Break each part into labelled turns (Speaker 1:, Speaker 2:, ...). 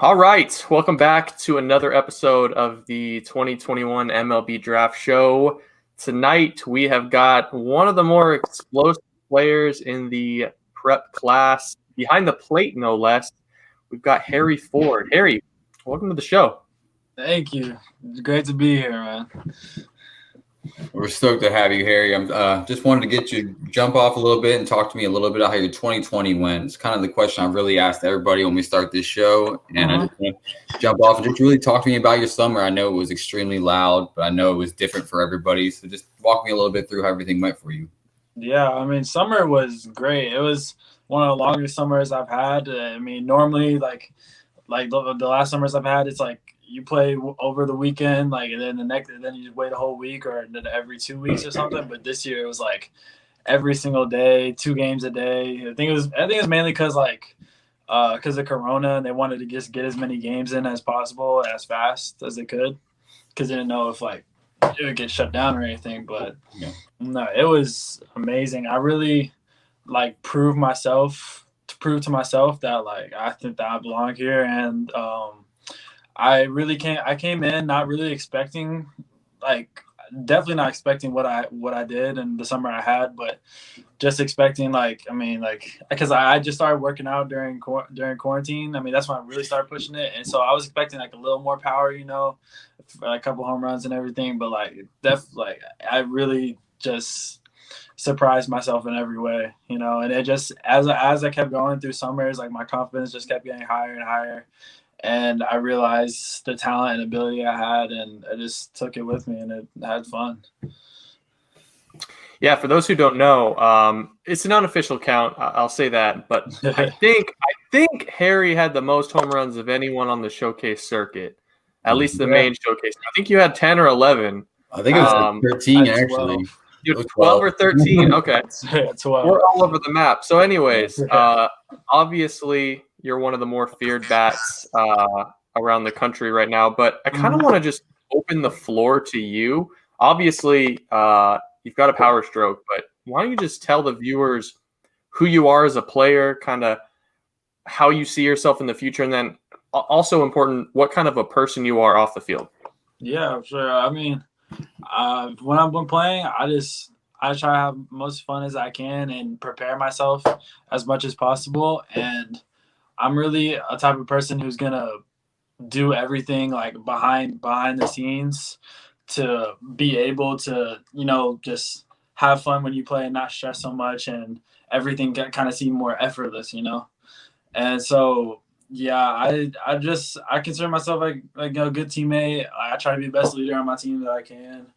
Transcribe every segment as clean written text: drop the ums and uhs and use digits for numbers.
Speaker 1: All right, welcome back to another episode of the 2021 MLB Draft Show. Tonight we have got one of the more explosive players in the prep class, behind the plate no less. We've got Harry Ford. Harry, welcome to the show.
Speaker 2: Thank you. It's great to be here, man.
Speaker 3: We're stoked to have you, Harry. I'm just wanted to get you jump off a little bit and talk to me a little bit about how your 2020 went. It's kind of the question I've really asked everybody when we start this show, and I just want to jump off and just really talk to me about your summer. I know it was extremely loud, but I know it was different for everybody. So just walk me a little bit through how everything went for you.
Speaker 2: Yeah, I mean, summer was great. It was one of the longest summers I've had. I mean, normally, like the last summers I've had, it's like you play over the weekend, like, and then you just wait a whole week or then every 2 weeks or something. But this year it was like every single day, 2 games a day. I think it was mainly because of Corona, and they wanted to just get as many games in as possible as fast as they could, because they didn't know if like it would get shut down or anything. But no, it was amazing. I really proved to myself that like I think that I belong here, and I came in not really expecting, definitely not expecting what I did in the summer I had, but just expecting because I just started working out during quarantine. I mean, that's when I really started pushing it, and so I was expecting like a little more power, a couple home runs and everything. But I really just surprised myself in every way, and it just as I kept going through summers, like my confidence just kept getting higher and higher. And I realized the talent and ability I had, and I just took it with me, and I had fun.
Speaker 1: Yeah, for those who don't know, it's an unofficial count. I'll say that, but I think Harry had the most home runs of anyone on the showcase circuit, at least the main showcase. I think you had 10 or 11.
Speaker 3: I think it was 13 actually.
Speaker 1: You had 12 or 13. Okay,
Speaker 2: 12.
Speaker 1: We're all over the map. So, anyways, obviously you're one of the more feared bats around the country right now, but I kind of want to just open the floor to you. Obviously, you've got a power stroke, but why don't you just tell the viewers who you are as a player, kind of how you see yourself in the future, and then also important, what kind of a person you are off the field.
Speaker 2: Yeah, sure. I mean, when I've been playing, I try to have most fun as I can and prepare myself as much as possible. And I'm really a type of person who's gonna do everything like behind the scenes to be able to, just have fun when you play and not stress so much, and everything kind of seem more effortless, And so, yeah, I consider myself like a good teammate. I try to be the best leader on my team that I can.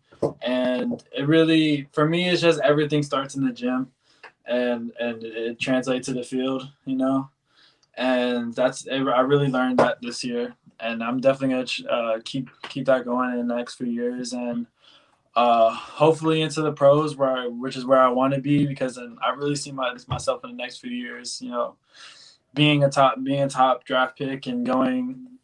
Speaker 2: And it really, for me, it's just everything starts in the gym, and it translates to the field, And I really learned that this year, and I'm definitely gonna keep that going in the next few years, and hopefully into the pros, which is where I want to be, because then I really see myself in the next few years, being a top draft pick and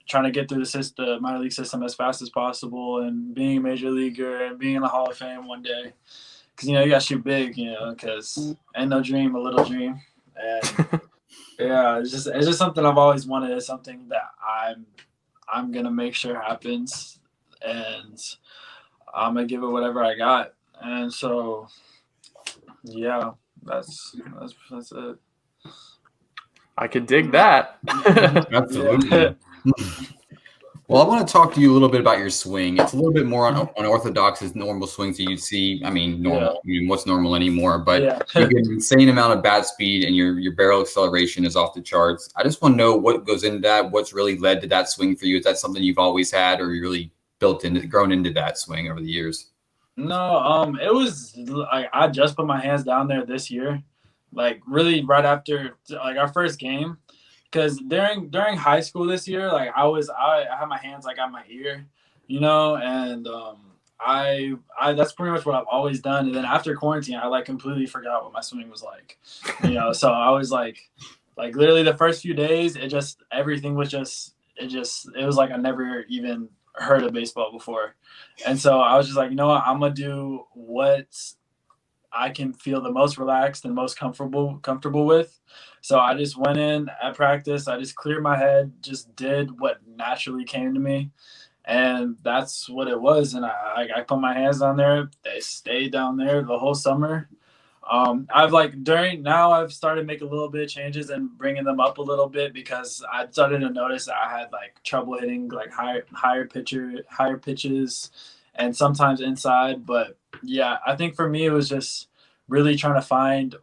Speaker 2: trying to get through the minor league system as fast as possible, and being a major leaguer and being in the Hall of Fame one day. Because you gotta shoot big, because ain't no dream a little dream. And yeah, it's just something I've always wanted. It's something that I'm gonna make sure happens, and I'm gonna give it whatever I got. And so, yeah, that's it.
Speaker 1: I could dig that.
Speaker 3: Absolutely. Well, I want to talk to you a little bit about your swing. It's a little bit more unorthodox as normal swings that you'd see. I mean, normal. I mean, what's normal anymore? But you get an insane amount of bat speed, and your barrel acceleration is off the charts. I just want to know what goes into that. What's really led to that swing for you? Is that something you've always had, or you really grown into that swing over the years?
Speaker 2: No, it was like I just put my hands down there this year, like really right after like our first game. Because during high school this year, like I had my hands like on my ear, and I that's pretty much what I've always done. And then after quarantine, I like completely forgot what my swing was like, So I was like literally the first few days, it was like I never even heard of baseball before, and so I was just like, I'm gonna do what I can feel the most relaxed and most comfortable with. So I just went in at practice. I just cleared my head, just did what naturally came to me. And that's what it was. And I put my hands down there. They stayed down there the whole summer. I've started making a little bit of changes and bringing them up a little bit because I started to notice that I had like trouble hitting like higher pitches and sometimes inside. But yeah, I think for me it was just really trying to find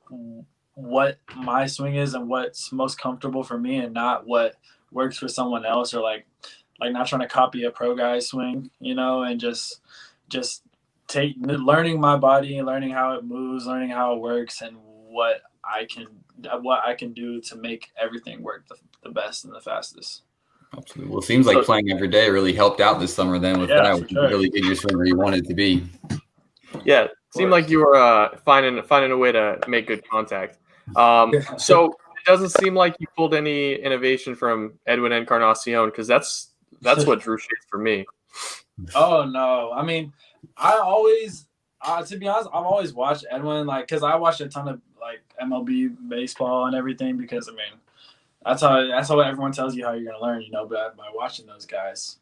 Speaker 2: what my swing is and what's most comfortable for me and not what works for someone else, or like not trying to copy a pro guy's swing, and just learning my body, learning how it moves, learning how it works, and what I can do to make everything work the best and the fastest.
Speaker 3: Absolutely. Well, it seems like playing every day really helped out this summer then with that.
Speaker 2: Sure.
Speaker 3: Really get your swing where you wanted it to be.
Speaker 1: Yeah, it seemed like you were finding a way to make good contact. So it doesn't seem like you pulled any innovation from Edwin Encarnacion, because that's what drew shades for me.
Speaker 2: Oh no, I mean, I always, to be honest, I've always watched Edwin, because I watched a ton of MLB baseball and everything, because I mean, that's how everyone tells you how you're gonna learn, by watching those guys.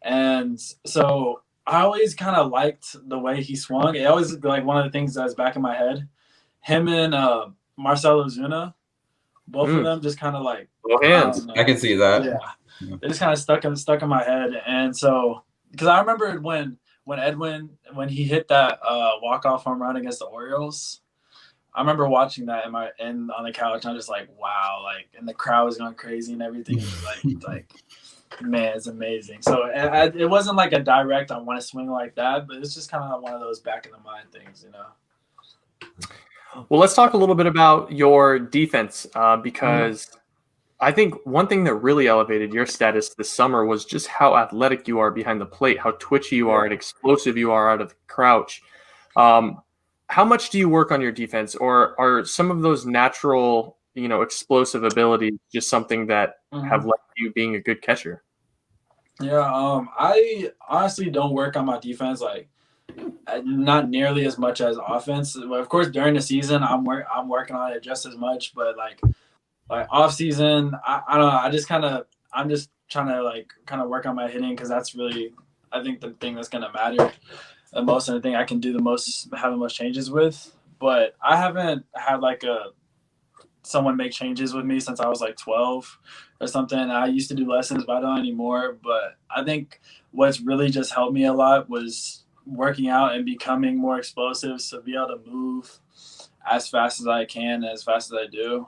Speaker 2: And so I always kind of liked the way he swung. It always one of the things that was back in my head. Him and Marcell Ozuna, both of them just kind of
Speaker 1: hands.
Speaker 3: I can see that.
Speaker 2: Yeah, they just kind of stuck in my head. And so because I remember when Edwin, when he hit that walk-off home run against the Orioles, I remember watching that on the couch. I'm just like, wow, and the crowd was going crazy and everything. It was man, it's amazing. So it wasn't like a direct, I want to swing like that, but it's just kind of one of those back in the mind things,
Speaker 1: Well, let's talk a little bit about your defense, because I think one thing that really elevated your status this summer was just how athletic you are behind the plate, how twitchy you are and explosive you are out of the crouch. How much do you work on your defense, or are some of those natural, explosive abilities just something that have led to you being a good catcher?
Speaker 2: Yeah, I honestly don't work on my defense not nearly as much as offense. But of course, during the season, I'm working on it just as much. But off season, I don't know. I'm just trying to work on my hitting, because that's really, I think, the thing that's gonna matter the most, and the thing I can do have the most changes with. But I haven't had someone make changes with me since I was 12 or something. I used to do lessons, but I don't anymore. But I think what's really just helped me a lot was working out and becoming more explosive, so be able to move as fast as I can, as fast as I do.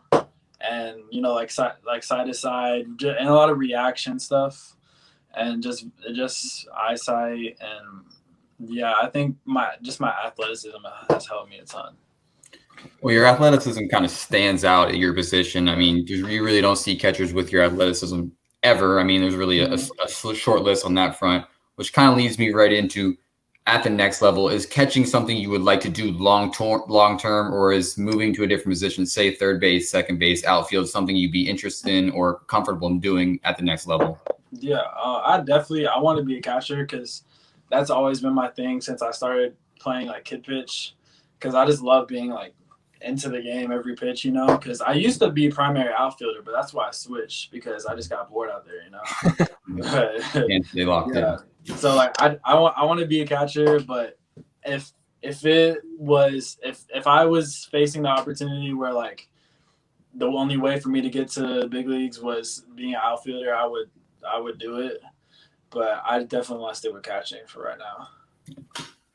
Speaker 2: And, side to side, and a lot of reaction stuff, and just eyesight. And yeah, I think my athleticism has helped me a ton.
Speaker 3: Well, your athleticism kind of stands out at your position. I mean, you really don't see catchers with your athleticism ever. I mean, there's really a short list on that front, which kind of leads me right into, at the next level, is catching something you would like to do long term, or is moving to a different position, say third base, second base, outfield, something you'd be interested in or comfortable in doing at the next level?
Speaker 2: Yeah, I want to be a catcher, because that's always been my thing since I started playing kid pitch, because I just love being into the game every pitch, because I used to be primary outfielder, but that's why I switched, because I just got bored out there,
Speaker 3: Can't stay locked in.
Speaker 2: So I want to be a catcher, but if I was facing the opportunity where the only way for me to get to the big leagues was being an outfielder, I would do it. But I definitely want to stick with catching for right now.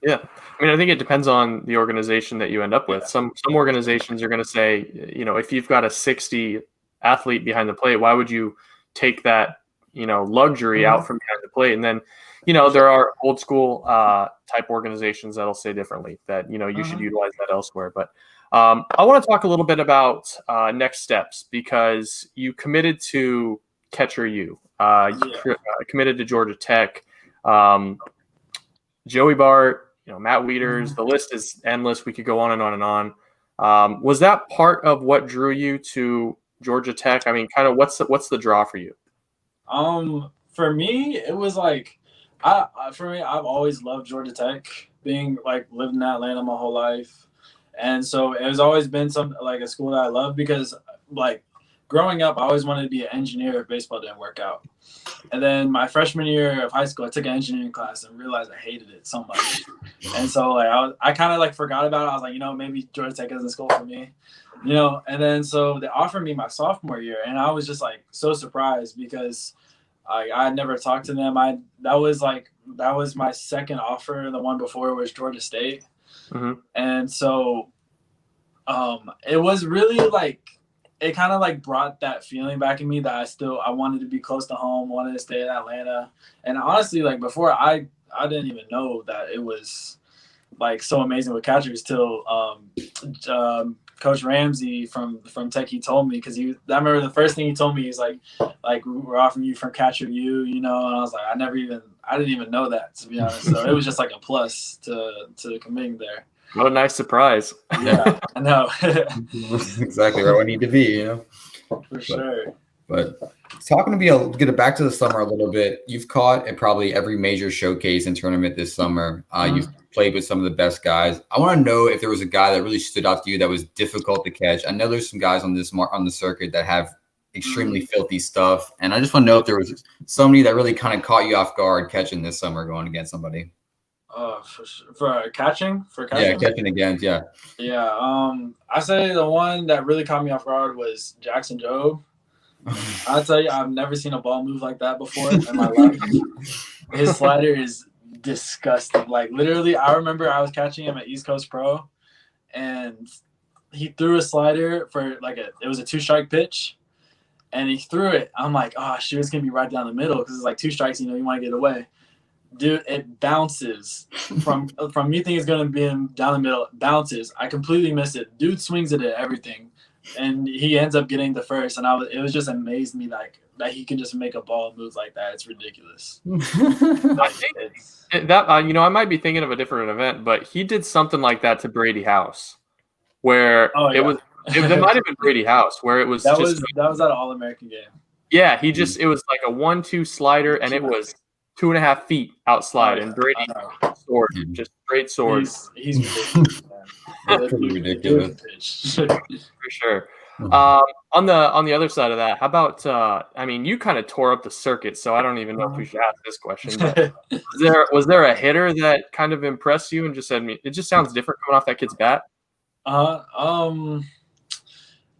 Speaker 1: Yeah, I mean, I think it depends on the organization that you end up with. Yeah. Some organizations are going to say, if you've got a 60 athlete behind the plate, why would you take that, luxury out from behind the plate? And then, there are old school type organizations that'll say differently, that, you should utilize that elsewhere. But I want to talk a little bit about next steps, because you committed to Catcher U. Committed to Georgia Tech. Joey Bart, Matt Wieters, the list is endless. We could go on and on and on. Was that part of what drew you to Georgia Tech? I mean, kind of what's the draw for you?
Speaker 2: For me, it was I've always loved Georgia Tech, being lived in Atlanta my whole life. And so it has always been a school that I love because like growing up, I always wanted to be an engineer if baseball didn't work out. And then my freshman year of high school, I took an engineering class and realized I hated it so much. And so like I kind of like forgot about it. I was like, maybe Georgia Tech isn't school for me, And then so they offered me my sophomore year, and I was just like so surprised because I had never talked to them. That was my second offer. The one before was Georgia State, and so it was really like. It kind of like brought that feeling back in me that I wanted to be close to home, wanted to stay in Atlanta. And honestly, like before I didn't even know that it was like so amazing with catchers till Coach Ramsey from Tech, he told me, because I remember the first thing he told me, he's like we're offering you from catcher U, and I was like, I didn't even know that, to be honest. So it was just like a plus to committing there.
Speaker 1: What a nice surprise.
Speaker 2: Yeah, I know.
Speaker 3: Exactly where I need to be,
Speaker 2: For sure.
Speaker 3: But talking to get back to the summer a little bit, you've caught at probably every major showcase and tournament this summer. You've played with some of the best guys. I want to know if there was a guy that really stood out to you that was difficult to catch. I know there's some guys on the circuit that have extremely filthy stuff, and I just want to know if there was somebody that really kind of caught you off guard catching this summer going against somebody.
Speaker 2: For catching?
Speaker 3: Yeah, catching against, yeah.
Speaker 2: Yeah, I say the one that really caught me off guard was Jackson Jobe. I'll tell you, I've never seen a ball move like that before in my life. His slider is disgusting. Like, literally, I remember I was catching him at East Coast Pro, and he threw a slider for it was a 2-strike pitch, and he threw it. I'm like, oh, shoot, it's going to be right down the middle because it's like 2 strikes, you want to get away. Dude, it bounces from me thinking it's gonna be down the middle. It bounces. I completely missed it. Dude swings it at everything, and he ends up getting the first. And it was just amazed me that he can just make a ball move like that. It's ridiculous.
Speaker 1: I think that I might be thinking of a different event, but he did something like that to Brady House, where it might have been Brady House, where it was
Speaker 2: that was at an All-American game.
Speaker 1: Yeah, it was like a 1-2 slider, and it was 2.5 feet outslide, and Brady just straight sword.
Speaker 2: He's ridiculous, man.
Speaker 3: That's pretty ridiculous.
Speaker 1: For sure. On the other side of that, how about you kind of tore up the circuit, so I don't even know if we should ask this question. But was there a hitter that kind of impressed you and just said, it just sounds different coming off that kid's bat?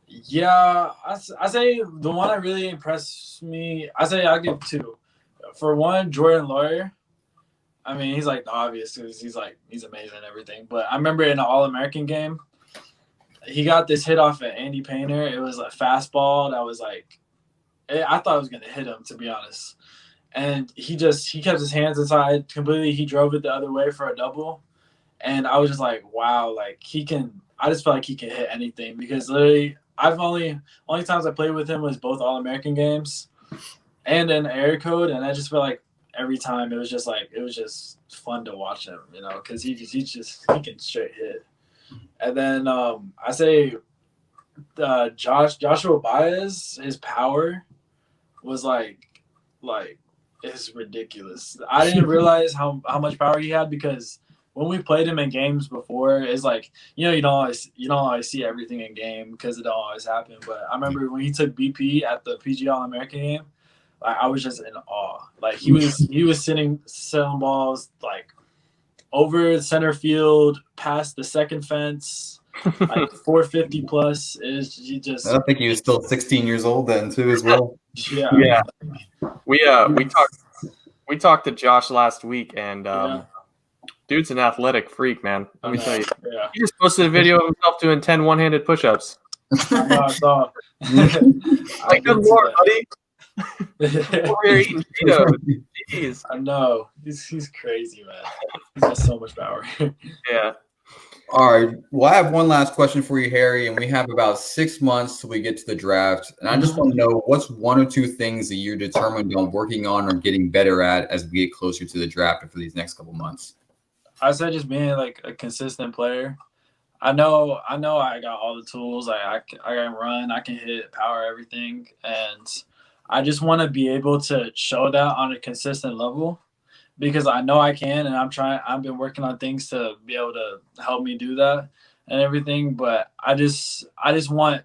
Speaker 2: Yeah, I say the one that really impressed me, I'll give 2. For one, Jordan Lawyer. He's like the obvious because he's amazing and everything. But I remember in an All-American game, he got this hit off at Andy Painter. It was a fastball that was I thought it was gonna hit him, to be honest. And he kept his hands inside completely. He drove it the other way for a double, and I was just like, wow, he can. I just felt like he can hit anything because literally, only times I played with him was both All-American games and an air code, and I just felt like every time it was just fun to watch him, because he can straight hit. And then I say Joshua Baez, his power was it's ridiculous. I didn't realize how much power he had because when we played him in games before, it's you don't always see everything in game because it don't always happen. But I remember when he took BP at the PG All-American game, I was just in awe. He was selling balls over center field, past the second fence, 450 plus.
Speaker 3: I think he was still 16 years old then too, as well.
Speaker 1: Yeah. We talked to Josh last week, and dude's an athletic freak, man. Let me tell you. Yeah. He just posted a video of himself doing 10 one-handed push-ups.
Speaker 2: I saw.
Speaker 1: Good Lord, buddy. Over here eating Cheetos. Jeez.
Speaker 2: I know. He's crazy, man. He's got so much power.
Speaker 1: Yeah.
Speaker 3: All right. Well, I have one last question for you, Harry, and we have about 6 months till we get to the draft. And I just want to know, what's 1 or 2 things that you're determined on working on or getting better at as we get closer to the draft and for these next couple months?
Speaker 2: I said just being a consistent player. I know I got all the tools. I can run, I can hit, power, everything, and I just want to be able to show that on a consistent level because I know I can, and I've been working on things to be able to help me do that. and everything. But I just want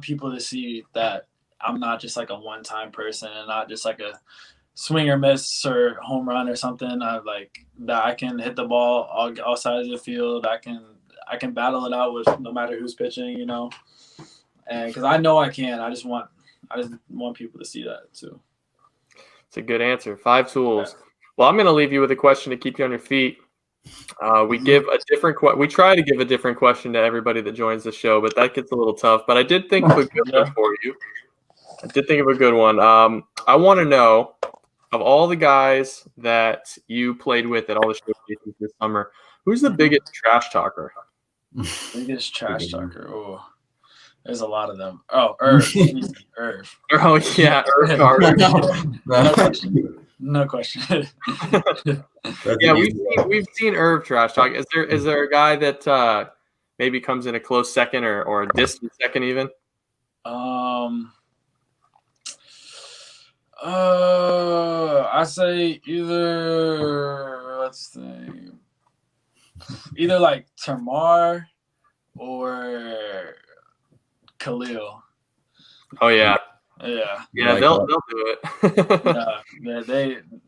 Speaker 2: people to see that I'm not just like a one-time person and not just like a swing or miss or home run or something. I like that I can hit the ball all sides of the field. I can battle it out with no matter who's pitching, and because I know I can. I just want people to see that too.
Speaker 1: It's a good answer. 5 tools. Yeah. Well, I'm going to leave you with a question to keep you on your feet. We give a different we try to give a different question to everybody that joins the show, but that gets a little tough. But I did think of a good one for you. I did think of a good one. I want to know, of all the guys that you played with at all the showcases this summer, who's the biggest trash talker?
Speaker 2: Biggest trash talker. Oh, there's a lot of them. Oh, Irv.
Speaker 1: Oh yeah, Irv Carter.
Speaker 2: No question.
Speaker 1: Yeah, we've seen Irv trash talk. Is there a guy that maybe comes in a close second or a distant second even?
Speaker 2: I say either like Tamar or Khalil.
Speaker 1: Oh yeah.
Speaker 2: Yeah,
Speaker 1: they'll do
Speaker 2: it.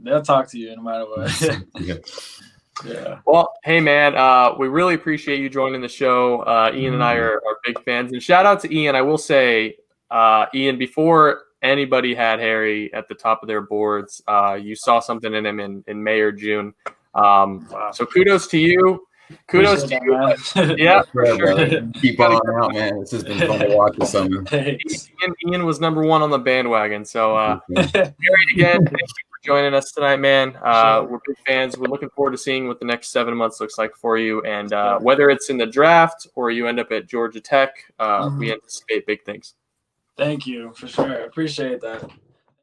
Speaker 2: They'll talk to you no matter what. Yeah.
Speaker 1: Well, hey man, we really appreciate you joining the show. Ian and I are big fans, and shout out to Ian. I will say, Ian, before anybody had Harry at the top of their boards, you saw something in him in May or June. So kudos to you. Kudos to you.
Speaker 2: Man.
Speaker 1: Yeah, for sure.
Speaker 3: Keep on out, man. It's just been fun to watch this summer.
Speaker 1: Ian was number 1 on the bandwagon. So, Harry, again, thank you for joining us tonight, man. We're big fans. We're looking forward to seeing what the next 7 months looks like for you. And whether it's in the draft or you end up at Georgia Tech, we anticipate big things.
Speaker 2: Thank you, for sure. Appreciate that.